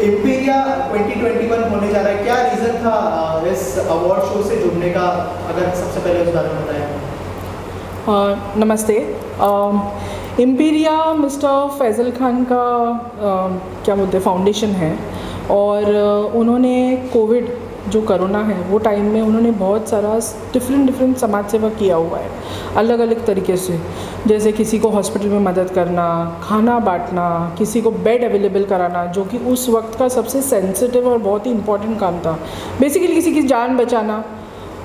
एम्पीरिया 2021 होने जा रहा है, क्या रीज़न था इस अवार्ड शो से जुड़ने का, अगर सबसे पहले उस बारे में बताएं। नमस्ते। एम्पीरिया मिस्टर फैज़ल खान का क्या बोलते हैं फाउंडेशन है, और उन्होंने कोविड जो कोरोना है वो टाइम में उन्होंने बहुत सारा डिफरेंट समाज सेवा किया हुआ है अलग अलग तरीके से, जैसे किसी को हॉस्पिटल में मदद करना, खाना बांटना, किसी को बेड अवेलेबल कराना, जो कि उस वक्त का सबसे सेंसिटिव और बहुत ही इम्पोर्टेंट काम था। बेसिकली किसी की जान बचाना,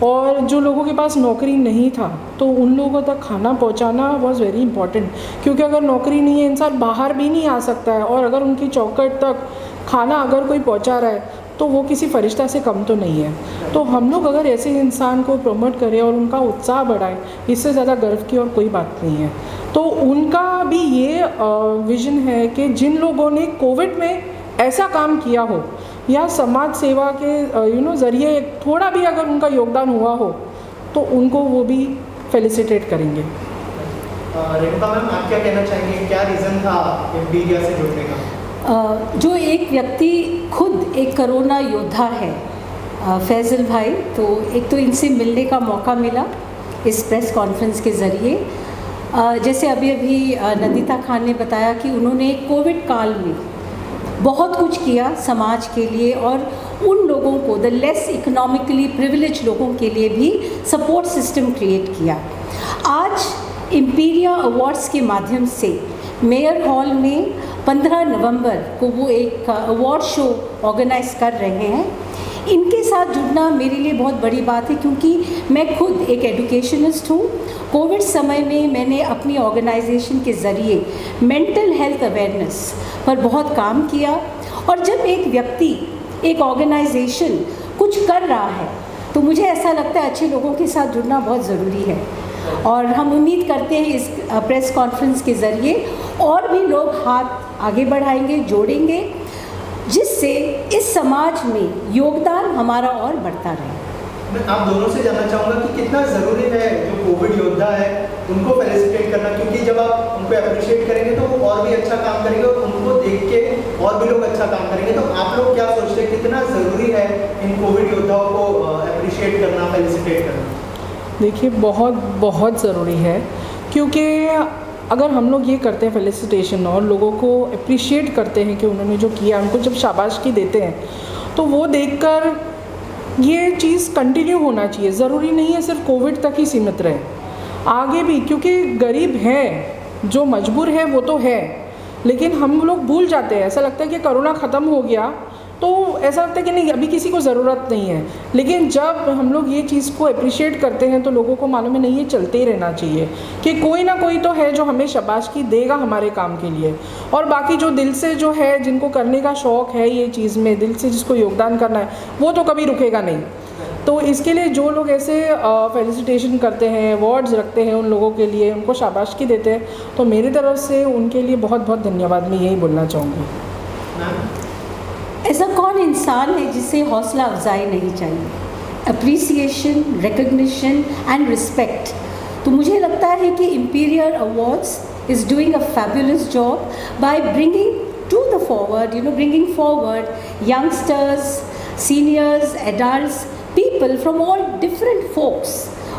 और जो लोगों के पास नौकरी नहीं था तो उन लोगों तक खाना पहुंचाना वॉज वेरी इंपॉर्टेंट, क्योंकि अगर नौकरी नहीं है इंसान बाहर भी नहीं आ सकता है, और अगर उनकी चौखट तक खाना अगर कोई पहुंचा रहा है तो वो किसी फरिश्ता से कम तो नहीं है। तो हम लोग अगर ऐसे इंसान को प्रमोट करें और उनका उत्साह बढ़ाएं, इससे ज़्यादा गर्व की और कोई बात नहीं है। तो उनका भी ये विज़न है कि जिन लोगों ने कोविड में ऐसा काम किया हो या समाज सेवा के ज़रिए थोड़ा भी अगर उनका योगदान हुआ हो तो उनको वो भी फेलिसिटेट करेंगे। रेणुका मैम, आप क्या कहना चाहेंगे, क्या रीज़न था एम्पीरिया से जुड़ने का? जो एक व्यक्ति खुद एक कोरोना योद्धा है, फैज़ल भाई, तो एक तो इनसे मिलने का मौका मिला इस प्रेस कॉन्फ्रेंस के ज़रिए। जैसे अभी नंदिता खान ने बताया कि उन्होंने कोविड काल में बहुत कुछ किया समाज के लिए, और उन लोगों को, द लेस इकोनॉमिकली प्रिविलेज लोगों के लिए भी सपोर्ट सिस्टम क्रिएट किया। आज एम्पीरिया अवार्ड्स के माध्यम से मेयर हॉल में 15 नवंबर को वो एक अवार्ड शो ऑर्गेनाइज कर रहे हैं। इनके साथ जुड़ना मेरे लिए बहुत बड़ी बात है, क्योंकि मैं खुद एक एजुकेशनिस्ट हूँ। कोविड समय में मैंने अपनी ऑर्गेनाइजेशन के ज़रिए मेंटल हेल्थ अवेयरनेस पर बहुत काम किया, और जब एक व्यक्ति, एक ऑर्गेनाइजेशन कुछ कर रहा है तो मुझे ऐसा लगता है अच्छे लोगों के साथ जुड़ना बहुत ज़रूरी है। और हम उम्मीद करते हैं इस प्रेस कॉन्फ्रेंस के ज़रिए और भी लोग हाथ आगे बढ़ाएंगे, जोड़ेंगे, जिससे इस समाज में योगदान हमारा और बढ़ता रहे। मैं आप दोनों से जानना चाहूँगा कि कितना ज़रूरी है जो कोविड योद्धा है उनको फेलिसिटेट करना, क्योंकि जब आप उनको अप्रिशिएट करेंगे तो वो और भी अच्छा काम करेंगे और उनको देख के और भी लोग अच्छा काम करेंगे। तो आप लोग क्या सोचते हैं, कितना ज़रूरी है इन कोविड योद्धाओं को अप्रिशिएट करना, फेलिसिटेट करना? देखिए, बहुत ज़रूरी है, क्योंकि अगर हम लोग ये करते हैं फेलिसिटेशन और लोगों को अप्रिशिएट करते हैं कि उन्होंने जो किया, उनको जब शाबाशी देते हैं तो वो देखकर ये चीज़ कंटिन्यू होना चाहिए। ज़रूरी नहीं है सिर्फ कोविड तक ही सीमित रहे, आगे भी, क्योंकि गरीब है जो मजबूर है वो तो है, लेकिन हम लोग भूल जाते हैं। ऐसा लगता है कि कोरोना ख़त्म हो गया तो ऐसा लगता है कि नहीं, अभी किसी को ज़रूरत नहीं है। लेकिन जब हम लोग ये चीज़ को अप्रिशिएट करते हैं तो लोगों को मालूम है नहीं, ये चलते ही रहना चाहिए कि कोई ना कोई तो है जो हमें शाबाशी देगा हमारे काम के लिए। और बाकी जो दिल से जो है, जिनको करने का शौक़ है ये चीज़ में, दिल से जिसको योगदान करना है, वो तो कभी रुकेगा नहीं। तो इसके लिए जो लोग ऐसे फेलिसिटेशन करते हैं, अवार्ड्स रखते हैं उन लोगों के लिए, उनको शाबाशी देते हैं, तो मेरी तरफ से उनके लिए बहुत बहुत धन्यवाद मैं यही बोलना चाहूँगी। ऐसा कौन इंसान है जिसे हौसला अफजाई नहीं चाहिए? Appreciation, recognition and respect. तो मुझे लगता है कि Imperial awards is doing a fabulous job by bringing to the forward, bringing forward youngsters, seniors, adults, people from all different folks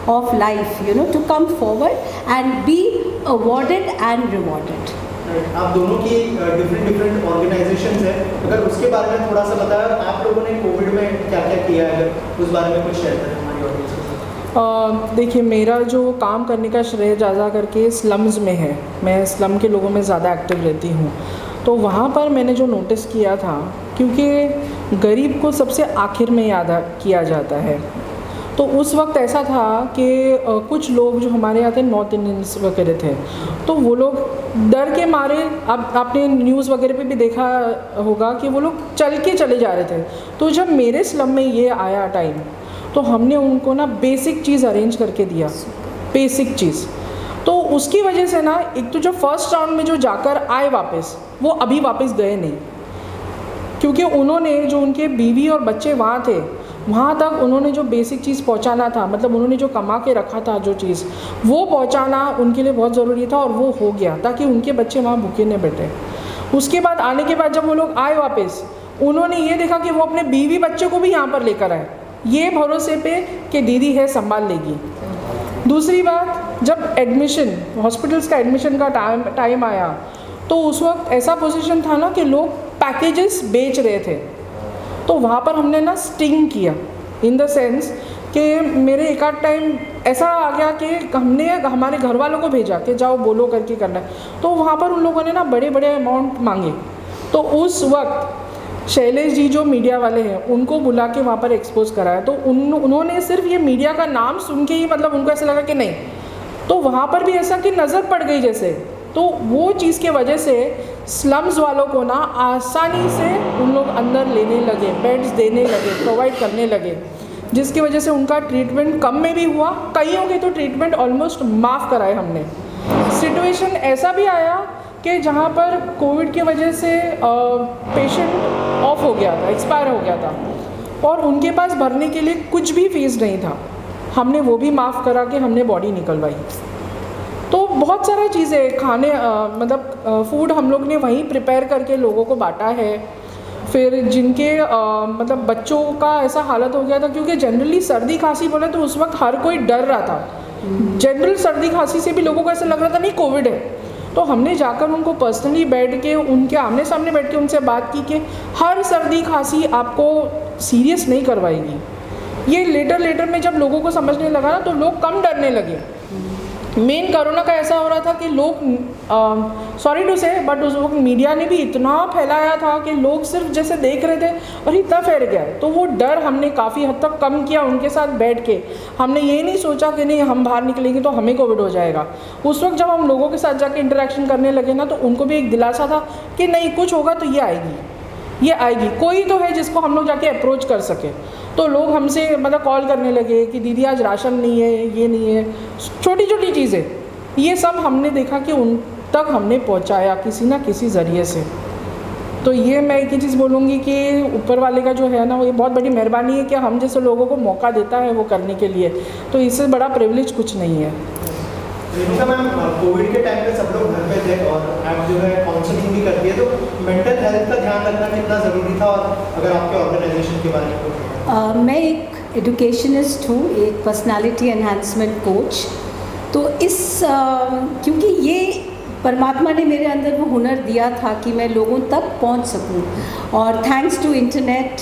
of life, to come forward and be awarded and rewarded. आप दोनों की different organisations हैं, अगर उसके बारे में थोड़ा सा बताया, आप लोगों ने कोविड में क्या क्या किया है, अगर उस बारे में कुछ शेयर करें हमारी ऑडियंस के साथ। देखिए, मेरा जो काम करने का श्रेय ज़्यादा करके स्लम्स में है। मैं स्लम के लोगों में ज़्यादा एक्टिव रहती हूँ, तो वहाँ पर मैंने जो नोटिस किया था, क्योंकि गरीब को सबसे आखिर में याद किया जाता है, तो उस वक्त ऐसा था कि कुछ लोग जो हमारे यहाँ थे, नॉर्थ इंडियंस वगैरह थे, तो वो लोग डर के मारे, अब आपने न्यूज़ वगैरह पे भी देखा होगा कि वो लोग चल के चले जा रहे थे। तो जब मेरे स्लम में ये आया टाइम, तो हमने उनको ना बेसिक चीज़ अरेंज करके दिया, बेसिक चीज़। तो उसकी वजह से ना, एक तो जो फर्स्ट राउंड में जो जाकर आए वापस, वो अभी वापस गए नहीं, क्योंकि उन्होंने जो उनके बीवी और बच्चे वहाँ थे, वहाँ तक उन्होंने जो बेसिक चीज़ पहुँचाना था, मतलब उन्होंने जो कमा के रखा था जो चीज़, वो पहुँचाना उनके लिए बहुत ज़रूरी था, और वो हो गया ताकि उनके बच्चे वहाँ भूखे न बैठे। उसके बाद आने के बाद जब वो लोग आए वापस, उन्होंने ये देखा कि वो अपने बीवी बच्चे को भी यहाँ पर लेकर आए, ये भरोसे पे कि दीदी है संभाल लेगी। दूसरी बात, जब एडमिशन, हॉस्पिटल्स का एडमिशन का टाइम आया तो उस वक्त ऐसा पोजीशन था ना कि लोग पैकेजेस बेच रहे थे, तो वहाँ पर हमने ना स्टिंग किया इन द सेंस कि मेरे एक आध टाइम ऐसा आ गया कि हमने हमारे घर वालों को भेजा कि जाओ बोलो करके करना है, तो वहाँ पर उन लोगों ने ना बड़े बड़े अमाउंट मांगे। तो उस वक्त शैलेश जी जो मीडिया वाले हैं उनको बुला के वहाँ पर एक्सपोज कराया, तो उन्होंने सिर्फ ये मीडिया का नाम सुन के ही मतलब उनको ऐसा लगा कि नहीं, तो वहाँ पर भी ऐसा कि नज़र पड़ गई जैसे, तो वो चीज़ के वजह से स्लम्स वालों को ना आसानी से उन लोग अंदर लेने लगे, बेड्स देने लगे, प्रोवाइड करने लगे, जिसकी वजह से उनका ट्रीटमेंट कम में भी हुआ, कईयों के तो ट्रीटमेंट ऑलमोस्ट माफ़ कराए हमने। सिचुएशन ऐसा भी आया कि जहाँ पर कोविड की वजह से पेशेंट ऑफ हो गया था, एक्सपायर हो गया था, और उनके पास भरने के लिए कुछ भी फीस नहीं था, हमने वो भी माफ़ करा के हमने बॉडी निकलवाई। तो बहुत सारा चीज़ें खाने मतलब फूड हम लोग ने वहीं प्रिपेयर करके लोगों को बांटा है। फिर जिनके मतलब बच्चों का ऐसा हालत हो गया था, क्योंकि जनरली सर्दी खांसी बोले तो उस वक्त हर कोई डर रहा था, जनरल सर्दी खांसी से भी लोगों को ऐसा लग रहा था नहीं कोविड है, तो हमने जाकर उनको पर्सनली बैठ के उनके आमने सामने बैठ के उनसे बात की कि हर सर्दी खांसी आपको सीरियस नहीं करवाएगी। ये लेटर में जब लोगों को समझने लगा ना तो लोग कम डरने लगे। मेन कोरोना का ऐसा हो रहा था कि लोग सॉरी टू से बट उस वक्त मीडिया ने भी इतना फैलाया था कि लोग सिर्फ जैसे देख रहे थे और इतना फैल गया, तो वो डर हमने काफ़ी हद तक कम किया उनके साथ बैठ के। हमने ये नहीं सोचा कि नहीं हम बाहर निकलेंगे तो हमें कोविड हो जाएगा। उस वक्त जब हम लोगों के साथ जाके इंटरेक्शन करने लगे ना तो उनको भी एक दिलासा था कि नहीं कुछ होगा तो ये आएगी, कोई तो है जिसको हम लोग जाके अप्रोच कर सके। तो लोग हमसे मतलब कॉल करने लगे कि दीदी आज राशन नहीं है, ये नहीं है, छोटी छोटी चीज़ें, ये सब हमने देखा कि उन तक हमने पहुंचाया किसी ना किसी ज़रिए से। तो ये मैं एक ही चीज़ बोलूँगी कि ऊपर वाले का जो है ना वो ये बहुत बड़ी मेहरबानी है कि हम जैसे लोगों को मौका देता है वो करने के लिए, तो इससे बड़ा प्रिविलेज कुछ नहीं है। मैम कोविड के टाइम पे सब लोग घर पे थे और आप जो है काउंसलिंग भी करती है, तो मेंटल हेल्थ का ध्यान रखना कितना ज़रूरी था, और अगर आपके ऑर्गेनाइजेशन के बारे में मैं एक एजुकेशनिस्ट हूँ, एक पर्सनालिटी एनहांसमेंट कोच। तो इस क्योंकि ये परमात्मा ने मेरे अंदर वो हुनर दिया था कि मैं लोगों तक पहुँच सकूँ, और थैंक्स टू इंटरनेट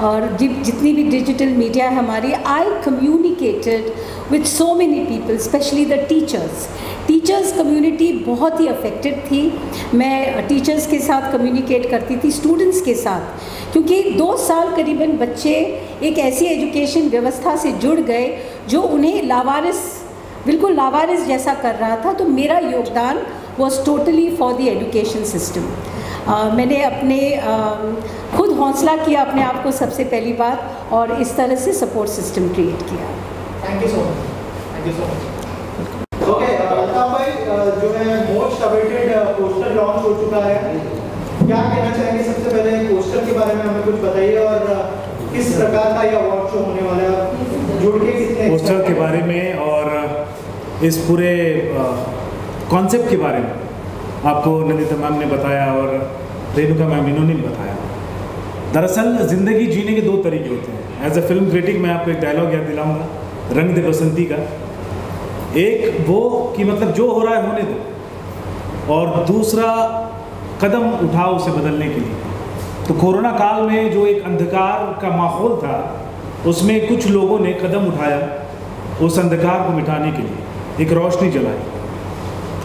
और जितनी भी डिजिटल मीडिया है हमारी, I communicated with so many people, specially the teachers community बहुत ही अफेक्टेड थी। मैं टीचर्स के साथ कम्युनिकेट करती थी, स्टूडेंट्स के साथ, क्योंकि 2 साल करीबन बच्चे एक ऐसी एजुकेशन व्यवस्था से जुड़ गए जो उन्हें बिल्कुल लावारिस जैसा कर रहा था। तो मेरा योगदान was totally for the education system. मैंने अपने खुद हौसला किया अपने आप को सबसे पहली बार, और इस तरह से सपोर्ट सिस्टम क्रिएट किया। Thank you so much. Okay Altaf भाई, जो है मोस्ट अवेटेड पोस्टर लॉन्च हो चुका है, क्या कहना चाहेंगे? सबसे पहले पोस्टर के बारे में हमें कुछ बताइए और किस प्रकार का ये अवार्ड शो होने वाला है, जुड़ के कितने पोस्टर के बारे में और इस पूरे कॉन्सेप्ट के बारे में आपको नंदिता मैम ने बताया और रेणुका मैम इन्होंने भी बताया। दरअसल ज़िंदगी जीने के 2 तरीके होते हैं। एज अ फिल्म क्रिटिक मैं आपको एक डायलॉग याद दिलाऊंगा, रंग दे बसंती का। एक वो कि मतलब जो हो रहा है होने दो, और दूसरा कदम उठाओ उसे बदलने के लिए। तो कोरोना काल में जो एक अंधकार का माहौल था उसमें कुछ लोगों ने कदम उठाया उस अंधकार को मिटाने के लिए, एक रोशनी जलाई।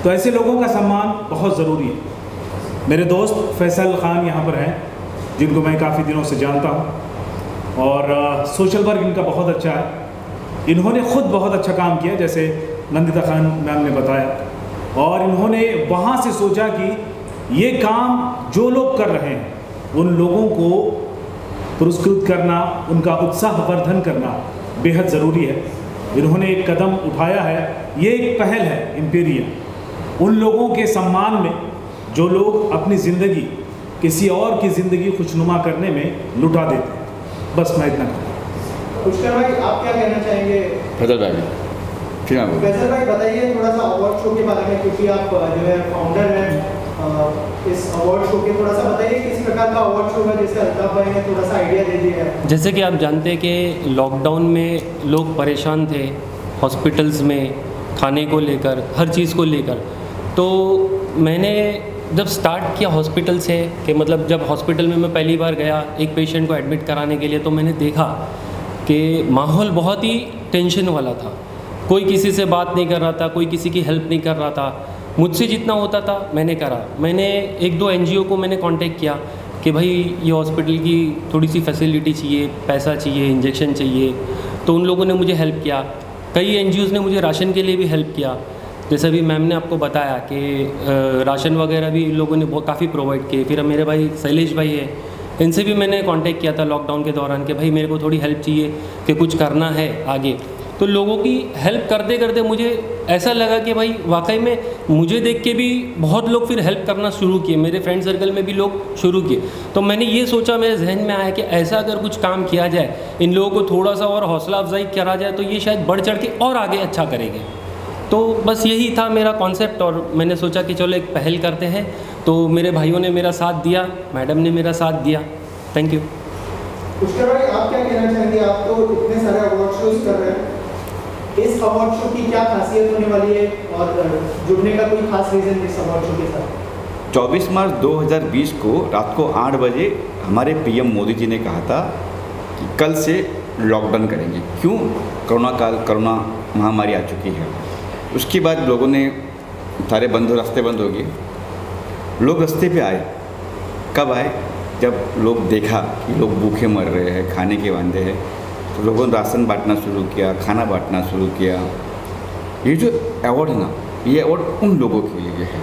तो ऐसे लोगों का सम्मान बहुत ज़रूरी है। मेरे दोस्त फैसल खान यहाँ पर हैं, जिनको मैं काफ़ी दिनों से जानता हूँ, और सोशल वर्क इनका बहुत अच्छा है। इन्होंने खुद बहुत अच्छा काम किया, जैसे नंदिता खान मैम ने बताया, और इन्होंने वहाँ से सोचा कि ये काम जो लोग कर रहे हैं उन लोगों को पुरस्कृत करना, उनका उत्साहवर्धन करना बेहद ज़रूरी है। इन्होंने एक कदम उठाया है, ये एक पहल है इम्पीरिया, उन लोगों के सम्मान में जो लोग अपनी ज़िंदगी किसी और की ज़िंदगी खुशनुमा करने में लुटा देते हैं। बस मैं इतना कहूँ। पुष्कर भाई, आप क्या कहना चाहेंगे? फैसल भाई बताइए थोड़ा सा अवार्ड शो के बारे में, क्योंकि आप जो है फाउंडर हैं इस अवार्ड शो के, थोड़ा सा बताइए किस प्रकार का अवार्ड शो है, जैसे अल्ताफ भाई ने थोड़ा सा आइडिया दे दिया है। जैसे कि आप जानते हैं कि लॉकडाउन में लोग परेशान थे, हॉस्पिटल्स में खाने को लेकर, हर चीज़ को लेकर। तो मैंने जब स्टार्ट किया हॉस्पिटल से, कि मतलब जब हॉस्पिटल में मैं पहली बार गया एक पेशेंट को एडमिट कराने के लिए, तो मैंने देखा कि माहौल बहुत ही टेंशन वाला था। कोई किसी से बात नहीं कर रहा था, कोई किसी की हेल्प नहीं कर रहा था। मुझसे जितना होता था मैंने करा। मैंने 1-2 NGO को मैंने कांटेक्ट किया कि भाई ये हॉस्पिटल की थोड़ी सी फैसिलिटी चाहिए, पैसा चाहिए, इंजेक्शन चाहिए। तो उन लोगों ने मुझे हेल्प किया। कई NGOs ने मुझे राशन के लिए भी हेल्प किया। जैसे अभी मैम ने आपको बताया कि राशन वगैरह भी इन लोगों ने बहुत काफ़ी प्रोवाइड किए। फिर मेरे भाई शैलेश भाई है, इनसे भी मैंने कांटेक्ट किया था लॉकडाउन के दौरान कि भाई मेरे को थोड़ी हेल्प चाहिए कि कुछ करना है आगे। तो लोगों की हेल्प करते करते मुझे ऐसा लगा कि भाई वाकई में मुझे देख के भी बहुत लोग फिर हेल्प करना शुरू किए, मेरे फ्रेंड सर्कल में भी लोग शुरू किए। तो मैंने ये सोचा, मेरे जहन में आया कि ऐसा अगर कुछ काम किया जाए, इन लोगों को थोड़ा सा और हौसला अफजाई करा जाए, तो ये शायद बढ़ चढ़ के और आगे अच्छा करेंगे। तो बस यही था मेरा कॉन्सेप्ट, और मैंने सोचा कि चलो एक पहल करते हैं। तो मेरे भाइयों ने मेरा साथ दिया, मैडम ने मेरा साथ दिया। Thank you. पुष्कर भाई, आप क्या कहना चाहेंगे? आप तो इतने सारे अवार्ड शोज कर रहे हैं, इस अवार्ड शो की क्या खासियत होने वाली है और जुड़ने का कोई खास रीज़न इस अवार्ड शो के साथ? 24 मार्च 2020 को रात को 8 बजे हमारे PM मोदी जी ने कहा था कि कल से लॉकडाउन करेंगे। क्यों? कोरोना महामारी आ चुकी है। उसके बाद लोगों ने सारे रास्ते बंद हो गए, लोग रास्ते पे आए। कब आए? जब लोग देखा कि लोग भूखे मर रहे हैं, खाने के वांदे हैं, तो लोगों ने राशन बांटना शुरू किया, खाना बांटना शुरू किया। ये जो अवार्ड है ना, ये अवार्ड उन लोगों के लिए है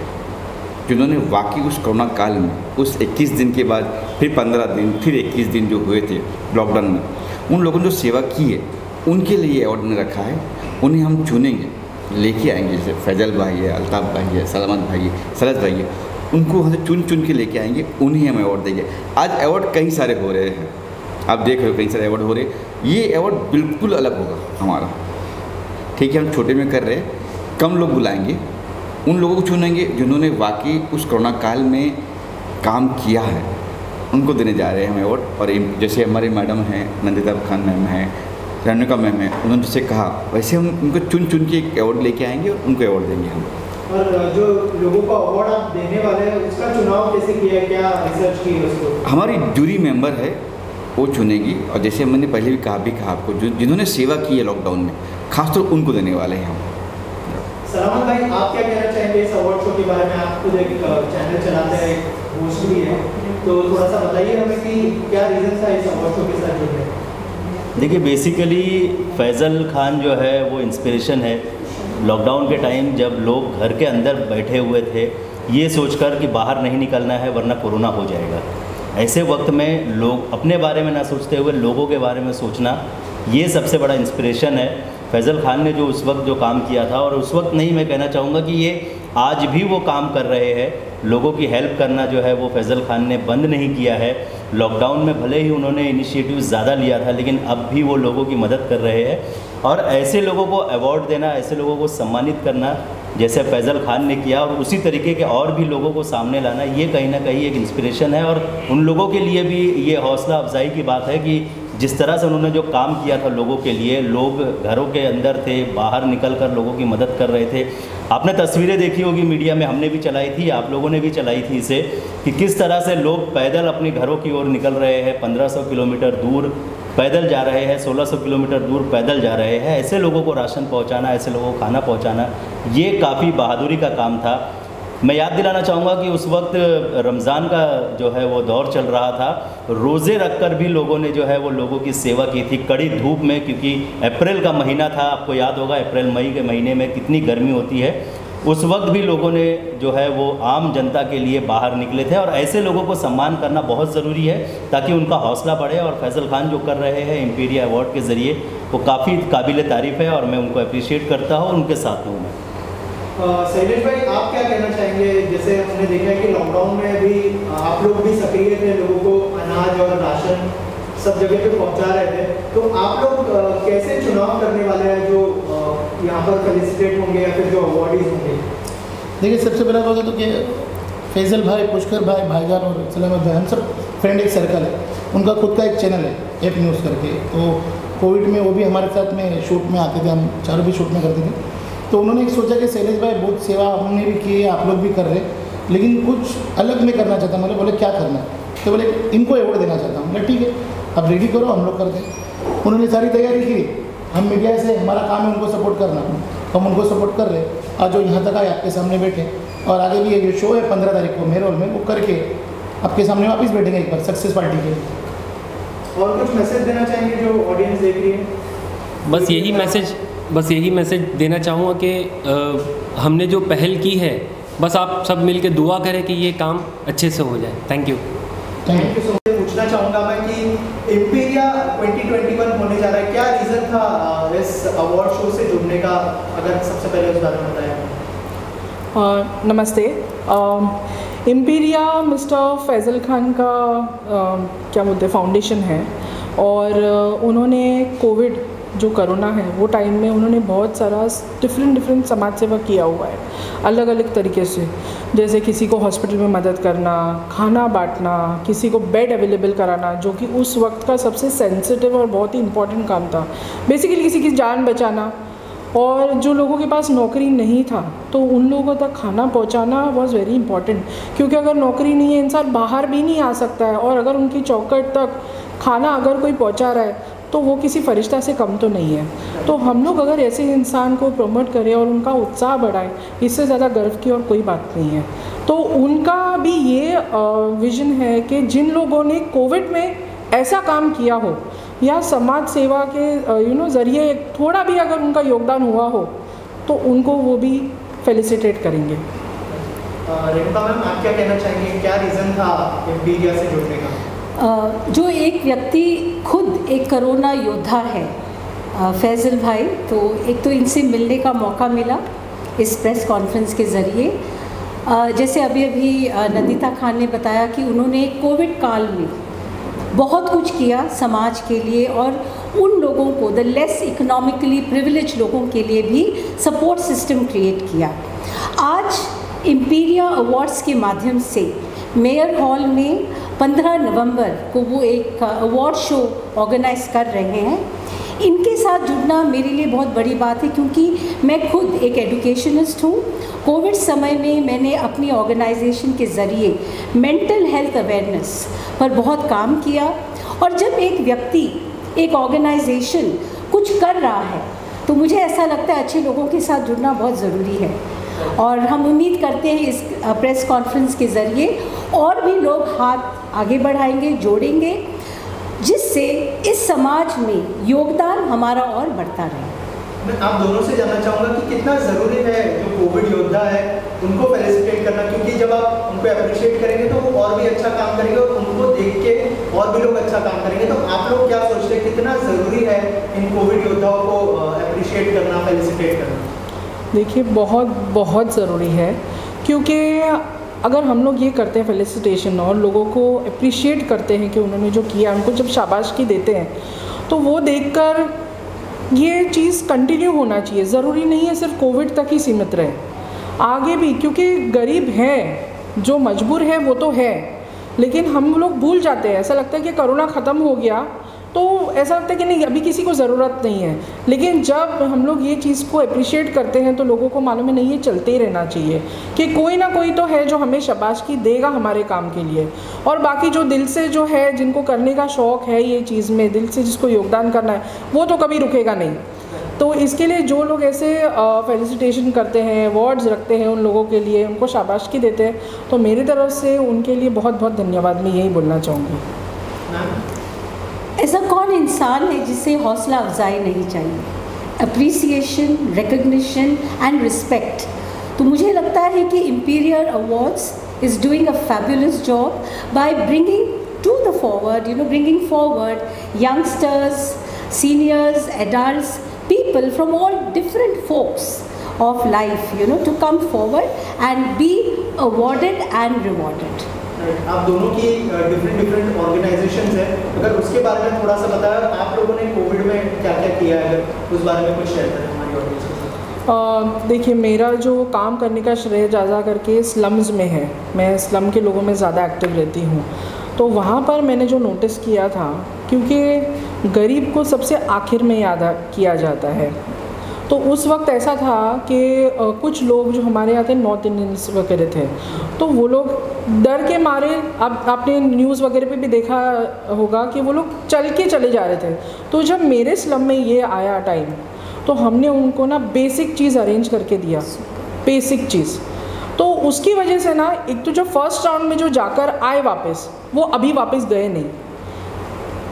जिन्होंने वाकई उस कोरोना काल में, उस 21 दिन के बाद फिर 15 दिन, फिर 21 दिन जो हुए थे लॉकडाउन में, उन लोगों ने जो सेवा की है, उनके लिए अवार्ड ने रखा है। उन्हें हम चुनेंगे, लेके आएंगे। जैसे फैजल भाई है, अल्ताफ भाई है, सलामत भाई है, सरज भाई है, उनको हम चुन के लेके आएंगे, उन्हें हम अवार्ड देंगे। आज अवार्ड कई सारे हो रहे हैं, आप देख रहे हो कई सारे अवार्ड हो रहे। ये अवार्ड बिल्कुल अलग होगा हमारा। ठीक है, हम छोटे में कर रहे हैं, कम लोग बुलाएंगे, उन लोगों को चुनेंगे जिन्होंने वाकई उस कोरोना काल में काम किया है, उनको देने जा रहे हैं हम अवार्ड। और जैसे हमारे मैडम हैं, नंदिता खान मैम हैं, रेणुका मैम है, उन्होंने जिससे कहा वैसे हम उनको चुन के एक अवार्ड लेके आएंगे और उनको अवार्ड देंगे हम। और जो लोगों को अवार्ड आप देने वाले हैं, उसका चुनाव कैसे किया है, क्या रिसर्च की है उसको? हमारी जूरी मेंबर है, वो चुनेगी। और जैसे मैंने पहले भी कहा आपको, जो जिन्होंने सेवा की है लॉकडाउन में, खासतौर उनको देने वाले हैं हम। सलामत भाई, आप क्या कहना चाहेंगे इस अवार्ड शो के बारे में? आप खुद एक चैनल चलाते हैं, होस्ट भी है, तो थोड़ा सा बताइए हमें कि क्या रीज़न था इस अवार्ड शो के साथ जुड़ने? देखिए, बेसिकली फैज़ल खान जो है वो इंस्पिरेशन है। लॉकडाउन के टाइम जब लोग घर के अंदर बैठे हुए थे, ये सोचकर कि बाहर नहीं निकलना है वरना कोरोना हो जाएगा, ऐसे वक्त में लोग अपने बारे में ना सोचते हुए लोगों के बारे में सोचना, ये सबसे बड़ा इंस्पिरेशन है। फैज़ल खान ने जो उस वक्त जो काम किया था, और उस वक्त नहीं, मैं कहना चाहूँगा कि ये आज भी वो काम कर रहे हैं। लोगों की हेल्प करना जो है वो फैज़ल खान ने बंद नहीं किया है। लॉकडाउन में भले ही उन्होंने इनिशिएटिव ज़्यादा लिया था, लेकिन अब भी वो लोगों की मदद कर रहे हैं। और ऐसे लोगों को अवार्ड देना, ऐसे लोगों को सम्मानित करना, जैसे फैज़ल खान ने किया, और उसी तरीके के और भी लोगों को सामने लाना, ये कहीं ना कहीं एक इंस्पिरेशन है। और उन लोगों के लिए भी ये हौसला अफजाई की बात है कि जिस तरह से उन्होंने जो काम किया था लोगों के लिए, लोग घरों के अंदर थे, बाहर निकलकर लोगों की मदद कर रहे थे। आपने तस्वीरें देखी होगी, मीडिया में हमने भी चलाई थी, आप लोगों ने भी चलाई थी इसे, कि किस तरह से लोग पैदल अपने घरों की ओर निकल रहे हैं, 1500 किलोमीटर दूर पैदल जा रहे हैं, 1600 किलोमीटर दूर पैदल जा रहे हैं। ऐसे लोगों को राशन पहुंचाना, ऐसे लोगों को खाना पहुंचाना, ये काफ़ी बहादुरी का काम था। मैं याद दिलाना चाहूँगा कि उस वक्त रमज़ान का जो है वो दौर चल रहा था, रोज़े रखकर भी लोगों ने जो है वो लोगों की सेवा की थी, कड़ी धूप में, क्योंकि अप्रैल का महीना था। आपको याद होगा अप्रैल मई के महीने में कितनी गर्मी होती है। उस वक्त भी लोगों ने जो है वो आम जनता के लिए बाहर निकले थे, और ऐसे लोगों को सम्मान करना बहुत ज़रूरी है ताकि उनका हौसला बढ़े। और फैज़ल खान जो कर रहे हैं एम्पीरिया अवार्ड के ज़रिए, वो काफ़ी काबिल तारीफ़ है, और मैं उनको अप्रिशिएट करता हूँ, उनके साथ हूँ मैं। शैलेश भाई, आप क्या कहना चाहेंगे? जैसे हमने देखा है कि लॉकडाउन में भी आप लोग भी सक्रिय थे, लोगों को अनाज और राशन सब जगह पे पहुंचा रहे थे, तो आप लोग कैसे चुनाव करने वाले हैं जो यहाँ पर फेलिसिटेट होंगे या फिर जो अवार्डीज होंगे? देखिए, सबसे पहला बात तो कि फैजल भाई, पुष्कर भाई, भाईजान और सलामत भाई, हम सब फ्रेंड एक सर्कल है। उनका खुद का एक चैनल है एप न्यूज़ करके। तो कोविड में वो भी हमारे साथ में शूट में आते थे, हम चारों भी शूट में करते थे। तो उन्होंने एक सोचा कि शैलेश भाई बहुत सेवा हमने भी की है, आप लोग भी कर रहे, लेकिन कुछ अलग मैं करना चाहता हूँ। बोले क्या करना है? तो बोले इनको अवार्ड देना चाहता हूँ। बोले ठीक है, अब रेडी करो, हम लोग कर दें। उन्होंने सारी तैयारी की। हम मीडिया से हमारा काम है उनको सपोर्ट करना, हम उनको सपोर्ट कर रहे। आज जो यहाँ तक आए आपके सामने बैठे, और आगे भी ये शो है 15 तारीख को मेरे हॉल में, वो करके आपके सामने वापस बैठेंगे एक बार सक्सेस पार्टी के। और कुछ मैसेज देना चाहेंगे जो ऑडियंस देख रही है? बस यही मैसेज देना चाहूँगा कि हमने जो पहल की है, बस आप सब मिलके दुआ करें कि ये काम अच्छे से हो जाए। Thank you. Thank you so much. पूछना चाहूँगा मैं कि एम्पीरिया 2021 होने जा रहा है, क्या रीज़न था इस अवार्ड शो से जुड़ने का? अगर सबसे पहले उस बारे में बताएं। नमस्ते। एम्पीरिया मिस्टर फैज़ल खान का क्या बोलते हैं फाउंडेशन है, और उन्होंने कोविड जो कोरोना है वो टाइम में उन्होंने बहुत सारा डिफरेंट समाज सेवा किया हुआ है अलग अलग तरीके से। जैसे किसी को हॉस्पिटल में मदद करना, खाना बांटना, किसी को बेड अवेलेबल कराना, जो कि उस वक्त का सबसे सेंसिटिव और बहुत ही इम्पॉर्टेंट काम था। बेसिकली किसी की जान बचाना, और जो लोगों के पास नौकरी नहीं था तो उन लोगों तक खाना पहुंचाना वाज वेरी इंपॉर्टेंट, क्योंकि अगर नौकरी नहीं है इंसान बाहर भी नहीं आ सकता है, और अगर उनकी चौखट तक खाना अगर कोई पहुंचा रहा है तो वो किसी फरिश्ता से कम तो नहीं है। तो हम लोग अगर ऐसे इंसान को प्रमोट करें और उनका उत्साह बढ़ाएं, इससे ज़्यादा गर्व की और कोई बात नहीं है। तो उनका भी ये विज़न है कि जिन लोगों ने कोविड में ऐसा काम किया हो या समाज सेवा के ज़रिए थोड़ा भी अगर उनका योगदान हुआ हो, तो उनको वो भी फेलिसिटेट करेंगे। रेणुका मैम, आप क्या कहना चाहेंगे, क्या रीज़न था एम्पीरिया से जुड़ने का? जो एक व्यक्ति खुद एक कोरोना योद्धा है, फैज़ल भाई, तो एक तो इनसे मिलने का मौका मिला इस प्रेस कॉन्फ्रेंस के ज़रिए। जैसे अभी नंदिता खान ने बताया कि उन्होंने कोविड काल में बहुत कुछ किया समाज के लिए, और उन लोगों को, द लेस इकोनॉमिकली प्रिविलेज लोगों के लिए भी सपोर्ट सिस्टम क्रिएट किया। आज एम्पीरिया अवार्ड्स के माध्यम से मेयर हॉल में 15 नवंबर को वो एक अवार्ड शो ऑर्गेनाइज कर रहे हैं। इनके साथ जुड़ना मेरे लिए बहुत बड़ी बात है, क्योंकि मैं खुद एक एजुकेशनिस्ट हूँ। कोविड समय में मैंने अपनी ऑर्गेनाइजेशन के ज़रिए मेंटल हेल्थ अवेयरनेस पर बहुत काम किया, और जब एक व्यक्ति, एक ऑर्गेनाइजेशन कुछ कर रहा है तो मुझे ऐसा लगता है अच्छे लोगों के साथ जुड़ना बहुत ज़रूरी है। और हम उम्मीद करते हैं इस प्रेस कॉन्फ्रेंस के ज़रिए और भी लोग हाथ आगे बढ़ाएंगे, जोड़ेंगे, जिससे इस समाज में योगदान हमारा और बढ़ता रहे। मैं आप दोनों से जानना चाहूँगा कि कितना ज़रूरी है जो कोविड योद्धा है उनको फेलिसिटेट करना, क्योंकि जब आप उनको अप्रिशिएट करेंगे तो वो और भी अच्छा काम करेंगे, और उनको देख के और भी लोग अच्छा काम करेंगे। तो आप लोग क्या सोचते हैं, कितना ज़रूरी है इन कोविड योद्धाओं को अप्रिशिएट करना, फेलिसिटेट करना? देखिए, बहुत ज़रूरी है, क्योंकि अगर हम लोग ये करते हैं फेलिसिटेशन और लोगों को अप्रिशिएट करते हैं कि उन्होंने जो किया, उनको जब शाबाशी देते हैं, तो वो देखकर ये चीज़ कंटिन्यू होना चाहिए। ज़रूरी नहीं है सिर्फ कोविड तक ही सीमित रहे, आगे भी, क्योंकि गरीब है, जो मजबूर है वो तो है, लेकिन हम लोग भूल जाते हैं। ऐसा लगता है कि कोरोना ख़त्म हो गया तो ऐसा लगता है कि नहीं, अभी किसी को ज़रूरत नहीं है। लेकिन जब हम लोग ये चीज़ को अप्रिशिएट करते हैं तो लोगों को मालूम है नहीं, ये चलते ही रहना चाहिए कि कोई ना कोई तो है जो हमें शाबाशी देगा हमारे काम के लिए। और बाकी जो दिल से जो है, जिनको करने का शौक़ है ये चीज़ में, दिल से जिसको योगदान करना है, वो तो कभी रुकेगा नहीं। तो इसके लिए जो लोग ऐसे फेलिसिटेशन करते हैं, अवार्ड्स रखते हैं उन लोगों के लिए, उनको शाबाशी देते हैं, तो मेरी तरफ से उनके लिए बहुत बहुत धन्यवाद मैं यही बोलना चाहूँगी। ऐसा कौन इंसान है जिसे हौसला अफजाई नहीं चाहिए? Appreciation, recognition and respect. तो मुझे लगता है कि Imperial awards is doing a fabulous job by bringing to the forward, bringing forward youngsters, seniors, adults, people from all different folks of life, to come forward and be awarded and rewarded. आप दोनों की different organisations हैं, अगर उसके बारे में थोड़ा सा बताया, आप लोगों ने कोविड में क्या क्या किया है, अगर उस बारे में कुछ शेयर करें हमारी ऑडियंस के साथ। देखिए, मेरा जो काम करने का श्रेय ज़्यादा करके स्लम्स में है। मैं स्लम के लोगों में ज़्यादा एक्टिव रहती हूँ। तो वहाँ पर मैंने जो नोटिस किया था, क्योंकि गरीब को सबसे आखिर में याद किया जाता है, तो उस वक्त ऐसा था कि कुछ लोग जो हमारे यहाँ थे, नॉर्थ इंडियंस वगैरह थे, तो वो लोग डर के मारे, अब आपने न्यूज़ वगैरह पे भी देखा होगा कि वो लोग चल के चले जा रहे थे। तो जब मेरे स्लम में ये आया टाइम, तो हमने उनको ना बेसिक चीज़ अरेंज करके दिया, बेसिक चीज़। तो उसकी वजह से ना, एक तो जो फर्स्ट राउंड में जो जाकर आए वापस, वो अभी वापस गए नहीं,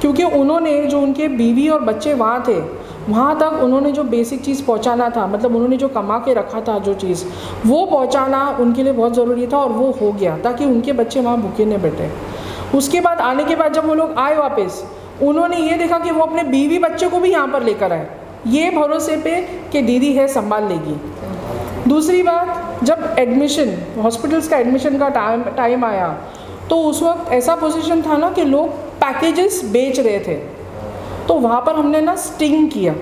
क्योंकि उन्होंने जो उनके बीवी और बच्चे वहाँ थे, वहाँ तक उन्होंने जो बेसिक चीज़ पहुँचाना था, मतलब उन्होंने जो कमा के रखा था जो चीज़, वो पहुँचाना उनके लिए बहुत ज़रूरी था, और वो हो गया, ताकि उनके बच्चे वहाँ भूखे नहीं बैठे। उसके बाद आने के बाद जब वो लोग आए वापस, उन्होंने ये देखा कि वो अपने बीवी बच्चे को भी यहाँ पर लेकर आए, ये भरोसे पे कि दीदी है, संभाल लेगी। दूसरी बात, जब एडमिशन, हॉस्पिटल्स का एडमिशन का टाइम आया, तो उस वक्त ऐसा पोजीशन था ना कि लोग पैकेजेस बेच रहे थे। तो वहाँ पर हमने ना स्टिंग किया,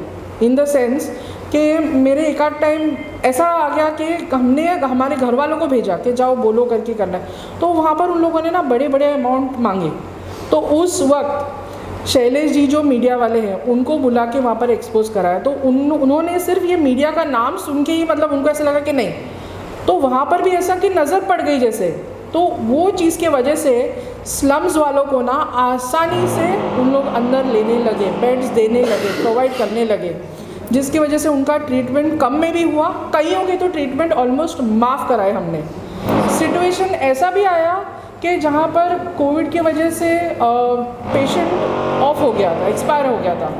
इन द सेंस कि मेरे एक आध टाइम ऐसा आ गया कि हमने हमारे घर वालों को भेजा कि जाओ बोलो करके करना है। तो वहाँ पर उन लोगों ने ना बड़े बड़े अमाउंट मांगे। तो उस वक्त शैलेश जी जो मीडिया वाले हैं, उनको बुला के वहाँ पर एक्सपोज कराया। तो उन्होंने सिर्फ ये मीडिया का नाम सुन के ही, मतलब उनको ऐसा लगा कि नहीं, तो वहाँ पर भी ऐसा कि नज़र पड़ गई जैसे। तो वो चीज़ के वजह से स्लम्स वालों को ना आसानी से उन लोग अंदर लेने लगे, बेड्स देने लगे, प्रोवाइड करने लगे, जिसकी वजह से उनका ट्रीटमेंट कम में भी हुआ। कईयों के तो ट्रीटमेंट ऑलमोस्ट माफ़ कराए हमने। सिचुएशन ऐसा भी आया कि जहाँ पर कोविड की वजह से पेशेंट ऑफ हो गया था, एक्सपायर हो गया था,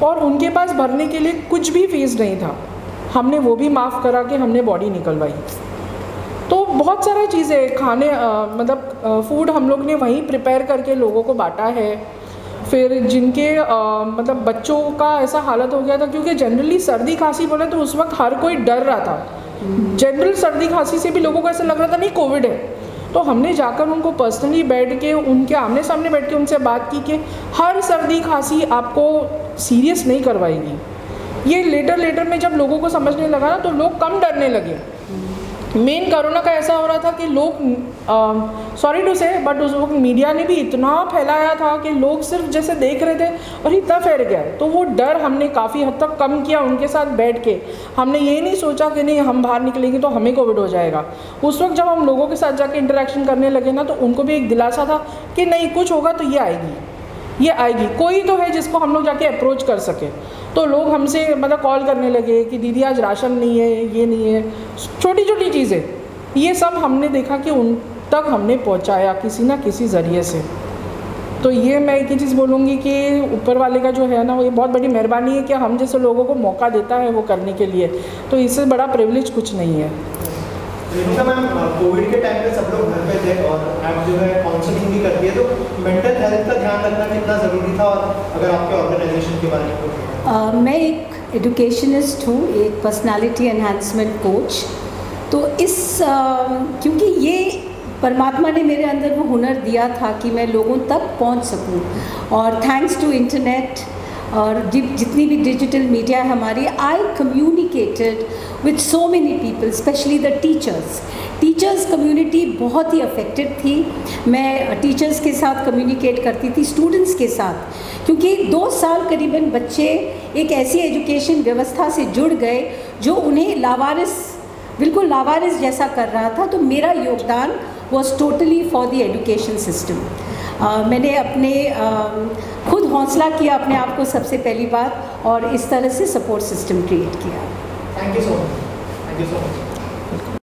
और उनके पास भरने के लिए कुछ भी फीस नहीं था, हमने वो भी माफ़ करा के हमने बॉडी निकलवाई। तो बहुत सारा चीज़ें, खाने मतलब फूड हम लोग ने वहीं प्रिपेयर करके लोगों को बांटा है। फिर जिनके मतलब बच्चों का ऐसा हालत हो गया था, क्योंकि जनरली सर्दी खांसी बोले तो उस वक्त हर कोई डर रहा था। जनरल सर्दी खांसी से भी लोगों को ऐसा लग रहा था नहीं कोविड है। तो हमने जाकर उनको पर्सनली बैठ के, उनके आमने सामने बैठ के उनसे बात की कि हर सर्दी खांसी आपको सीरियस नहीं करवाएगी। ये लेटर में जब लोगों को समझने लगा ना, तो लोग कम डरने लगे। मेन कोरोना का ऐसा हो रहा था कि लोग, सॉरी टू से, बट उस वक्त मीडिया ने भी इतना फैलाया था कि लोग सिर्फ जैसे देख रहे थे और इतना फैल गया। तो वो डर हमने काफ़ी हद तक कम किया उनके साथ बैठ के। हमने ये नहीं सोचा कि नहीं हम बाहर निकलेंगे तो हमें कोविड हो जाएगा। उस वक्त जब हम लोगों के साथ जाके इंटरेक्शन करने लगे ना, तो उनको भी एक दिलासा था कि नहीं, कुछ होगा तो ये आएगी, कोई तो है जिसको हम लोग जाके अप्रोच कर सके। तो लोग हमसे मतलब कॉल करने लगे कि दीदी आज राशन नहीं है, ये नहीं है, छोटी छोटी चीज़ें, ये सब हमने देखा कि उन तक हमने पहुंचाया किसी ना किसी ज़रिए से। तो ये मैं एक ही चीज़ बोलूँगी कि ऊपर वाले का जो है ना, वो ये बहुत बड़ी मेहरबानी है कि हम जैसे लोगों को मौका देता है वो करने के लिए। तो इससे बड़ा प्रिविलेज कुछ नहीं है। रेणुका मैम, कोविड के टाइम पे सब लोग घर पे थे और आप जो है काउंसलिंग भी करती है, तो मेंटल हेल्थ का ध्यान रखना कितना ज़रूरी था, और अगर आपके ऑर्गेनाइजेशन के बारे में मैं एक एजुकेशनिस्ट हूँ, एक पर्सनालिटी एनहांसमेंट कोच। तो इस क्योंकि ये परमात्मा ने मेरे अंदर वो हुनर दिया था कि मैं लोगों तक पहुँच सकूँ, और थैंक्स टू इंटरनेट और जितनी भी डिजिटल मीडिया है हमारी, I communicated with so many people, specially the teachers community बहुत ही अफेक्टेड थी। मैं टीचर्स के साथ कम्युनिकेट करती थी, स्टूडेंट्स के साथ, क्योंकि 2 साल करीबन बच्चे एक ऐसी एजुकेशन व्यवस्था से जुड़ गए जो उन्हें बिल्कुल लावारिस जैसा कर रहा था। तो मेरा योगदान was totally for the education system. मैंने अपने खुद हौसला किया अपने आप को सबसे पहली बार, और इस तरह से सपोर्ट सिस्टम क्रिएट किया। Thank you so much.